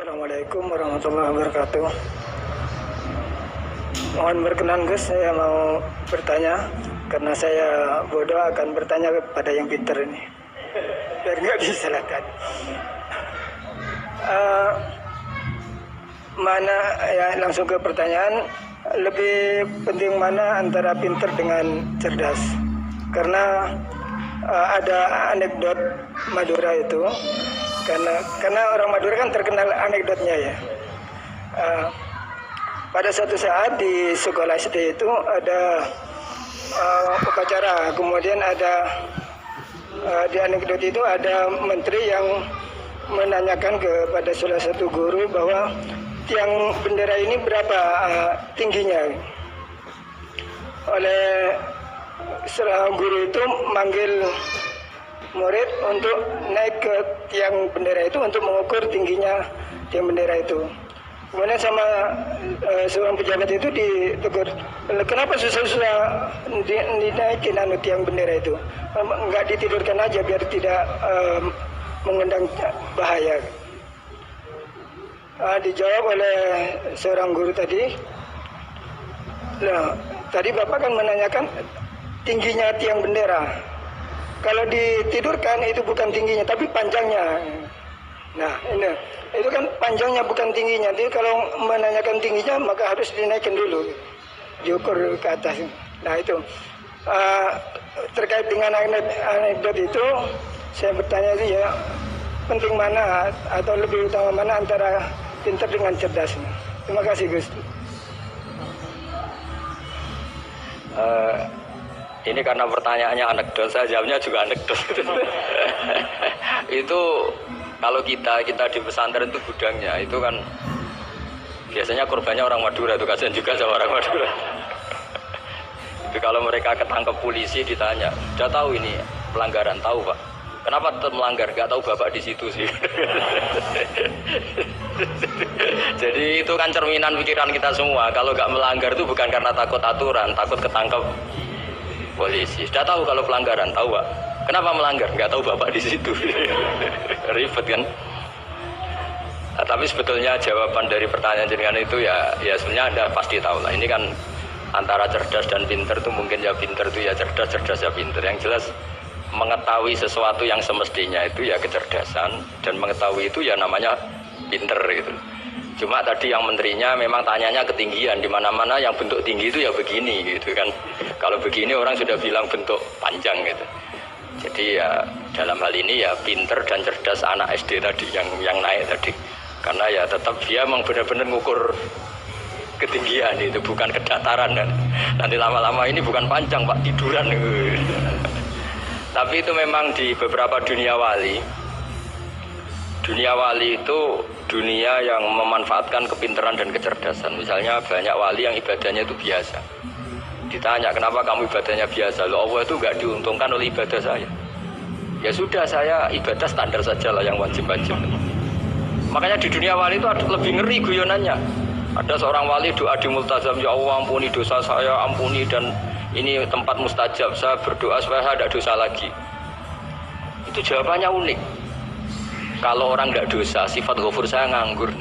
Assalamualaikum warahmatullahi wabarakatuh. Mohon berkenan Gus, saya mau bertanya karena saya bodoh akan bertanya kepada yang pintar ini biar nggak disalahkan. Mana ya, langsung ke pertanyaan, lebih penting mana antara pintar dengan cerdas? Karena ada anekdot Madura itu, karena orang Madura kan terkenal anekdotnya ya. Pada suatu saat di sekolah SD itu ada upacara, kemudian ada di anekdot itu ada menteri yang menanyakan kepada salah satu guru bahwa tiang bendera ini berapa tingginya. Oleh seorang guru itu manggil murid untuk naik ke tiang bendera itu untuk mengukur tingginya tiang bendera itu. Kemudian sama seorang pejabat itu ditegur, kenapa susah-susah dinaikin tiang bendera itu? Enggak ditidurkan aja biar tidak mengundang bahaya. Dijawab oleh seorang guru tadi, nah, tadi Bapak kan menanyakan tingginya tiang bendera. Kalau ditidurkan itu bukan tingginya, tapi panjangnya. Nah, ini itu kan panjangnya bukan tingginya. Jadi kalau menanyakan tingginya maka harus dinaikkan dulu, diukur ke atas. Nah itu terkait dengan anekdot itu, saya bertanya itu ya, penting mana atau lebih utama mana antara pintar dengan cerdas? Terima kasih Gus. Ini karena pertanyaannya anekdot, saya jawabnya juga anekdot. Itu kalau kita di pesantren itu gudangnya, itu kan biasanya korbannya orang Madura, itu kasihan juga sama orang Madura. Tapi kalau mereka ketangkep polisi ditanya, sudah tahu ini pelanggaran, tahu Pak? Kenapa tetap melanggar? Gak tahu Bapak di situ sih. Jadi itu kan cerminan pikiran kita semua. Kalau gak melanggar itu bukan karena takut aturan, takut ketangkep polisi. Sudah tahu kalau pelanggaran, tahu Pak? Kenapa melanggar? Nggak tahu Bapak di situ. Ribet kan? Nah, tapi sebetulnya jawaban dari pertanyaan jenengan itu ya sebenarnya Anda pasti tahu lah. Ini kan antara cerdas dan pinter itu mungkin ya pinter itu ya cerdas, cerdas ya pinter. Yang jelas mengetahui sesuatu yang semestinya itu ya kecerdasan, dan mengetahui itu ya namanya pinter gitu. Cuma tadi yang menterinya memang tanyanya ketinggian, di mana-mana yang bentuk tinggi itu ya begini gitu kan. Kalau begini orang sudah bilang bentuk panjang gitu. Jadi ya dalam hal ini ya pinter dan cerdas anak SD tadi yang naik tadi. Karena ya tetap dia memang benar-benar ngukur ketinggian itu, bukan kedataran kan. Nanti lama-lama ini bukan panjang Pak, tiduran. Tapi itu memang di beberapa dunia wali. Dunia wali itu dunia yang memanfaatkan kepintaran dan kecerdasan. Misalnya banyak wali yang ibadahnya itu biasa. Ditanya kenapa kamu ibadahnya biasa? Loh, Allah itu nggak diuntungkan oleh ibadah saya. Ya sudah, saya ibadah standar saja lah yang wajib-wajib. Makanya di dunia wali itu ada lebih ngeri guyonannya. Ada seorang wali doa di multazam, ya Allah ampuni dosa saya, ampuni, dan ini tempat mustajab, saya berdoa supaya saya tidak dosa lagi. Itu jawabannya unik. Kalau orang tidak dosa, sifat ghafur saya nganggur.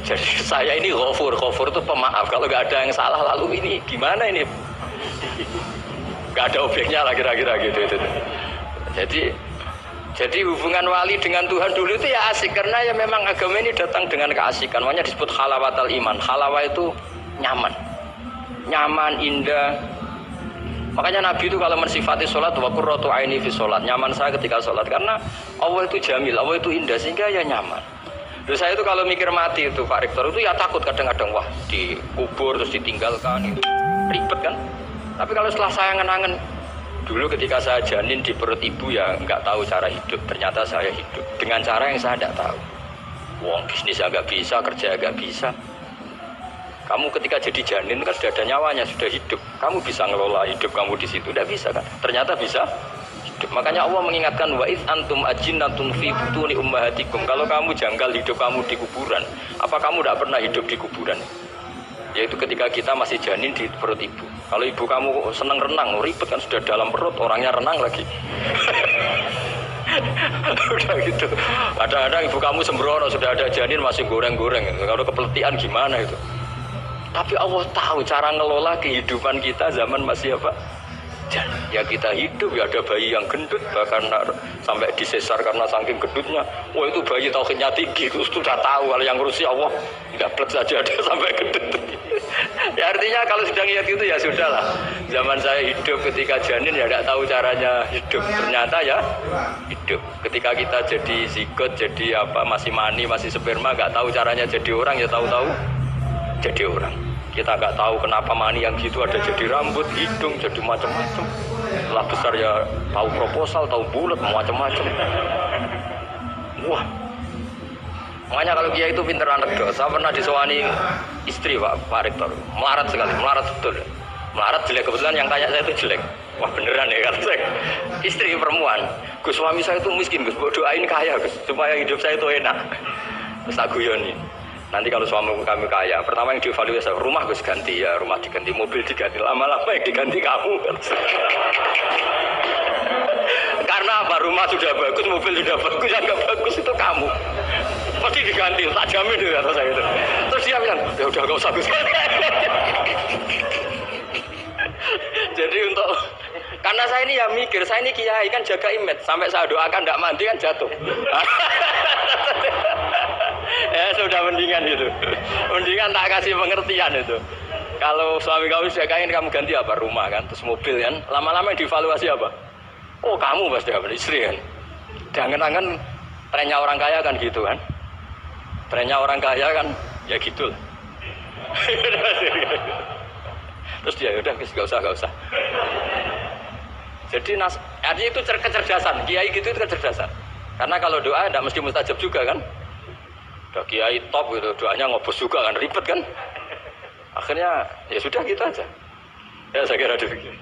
Jadi saya ini ghafur itu pemaaf. Kalau nggak ada yang salah, lalu ini gimana ini? Nggak ada objeknya lah kira-kira gitu. Jadi hubungan wali dengan Tuhan dulu itu ya asik, karena ya memang agama ini datang dengan keasikan. Makanya disebut halawatal iman. Halawa itu nyaman, indah. Makanya Nabi itu kalau mensifati sholat, wa qurratu aini fi sholat, nyaman saya ketika sholat, karena Allah itu jamil, Allah itu indah, sehingga ya nyaman. Terus saya itu kalau mikir mati itu Pak Rektor itu ya takut kadang-kadang, wah dikubur terus ditinggalkan, itu ribet kan. Tapi kalau setelah saya ngenangen dulu ketika saya janin di perut ibu ya nggak tahu cara hidup, ternyata saya hidup dengan cara yang saya tidak tahu. Wong bisnis agak bisa, kerja agak bisa. Kamu ketika jadi janin kan sudah ada nyawanya, sudah hidup. Kamu bisa ngelola hidup kamu di situ, tidak bisa kan? Ternyata bisa hidup. Makanya Allah mengingatkan wa id antum ajinnatun fi butuni ummahatikum. Kalau kamu janggal hidup kamu di kuburan, apa kamu tidak pernah hidup di kuburan? Yaitu ketika kita masih janin di perut ibu. Kalau ibu kamu senang renang, ribet kan, sudah dalam perut, orangnya renang lagi. Udah gitu. Kadang-kadang ibu kamu sembrono sudah ada janin masih goreng-goreng. Kalau kepeletihan gimana itu? Tapi Allah tahu cara ngelola kehidupan kita zaman masih apa? Ya kita hidup ya ada bayi yang gendut bahkan sampai disesar karena saking gendutnya. Wah itu bayi tauhidnya tinggi itu sudah tahu. Kalau yang ngurusi Allah tidak plek saja ada sampai gendut. Ya artinya kalau sedang lihat itu ya sudahlah. Zaman saya hidup ketika janin ya tidak tahu caranya hidup. Ternyata ya hidup. Ketika kita jadi zigot jadi apa masih mani masih sperma nggak tahu caranya jadi orang ya tahu-tahu jadi orang. Kita nggak tahu kenapa mani yang gitu ada jadi rambut, hidung, jadi macam-macam. Setelah besar ya tahu proposal, tahu bulat, macam-macam. Wah, makanya kalau dia itu pinter anekdot. Saya pernah disewani istri Pak Rektor, melarat sekali, melarat betul. Melarat jelek kebetulan yang tanya saya itu jelek. Wah beneran ya kan saya. Istri perempuan, Gus suami saya itu miskin, Gus doain kaya Gus supaya hidup saya itu enak. Terus tak guyoni. Nanti kalau suami kami kaya, pertama yang dievaluasi rumah Gus ganti ya, rumah diganti, mobil diganti, lama-lama yang diganti kamu. Karena apa? Rumah sudah bagus, mobil sudah bagus, yang nggak bagus itu kamu. Pasti diganti, tak jamin itu kata saya itu. Terus dia bilang, ya udah nggak usah Gus. Jadi untuk karena saya ini ya mikir, saya ini kiai kan jaga image, sampai saya doakan tidak mandi kan jatuh. Ya sudah mendingan itu, mendingan tak kasih pengertian itu. Kalau suami kamu jagain kamu ganti apa rumah kan, terus mobil kan, lama-lama yang dievaluasi apa? Oh kamu pasti apa istri kan? Jangan-jangan trennya orang kaya kan gitu kan? Trennya orang kaya kan ya gitu. Terus dia udah gak usah. Jadi artinya itu kecerdasan, kiai gitu itu kecerdasan. Karena kalau doa tidak mesti mustajab juga kan? Udah kiai top gitu, doanya ngobos juga kan, ribet kan? Akhirnya ya sudah gitu aja. Ya saya kira demikian.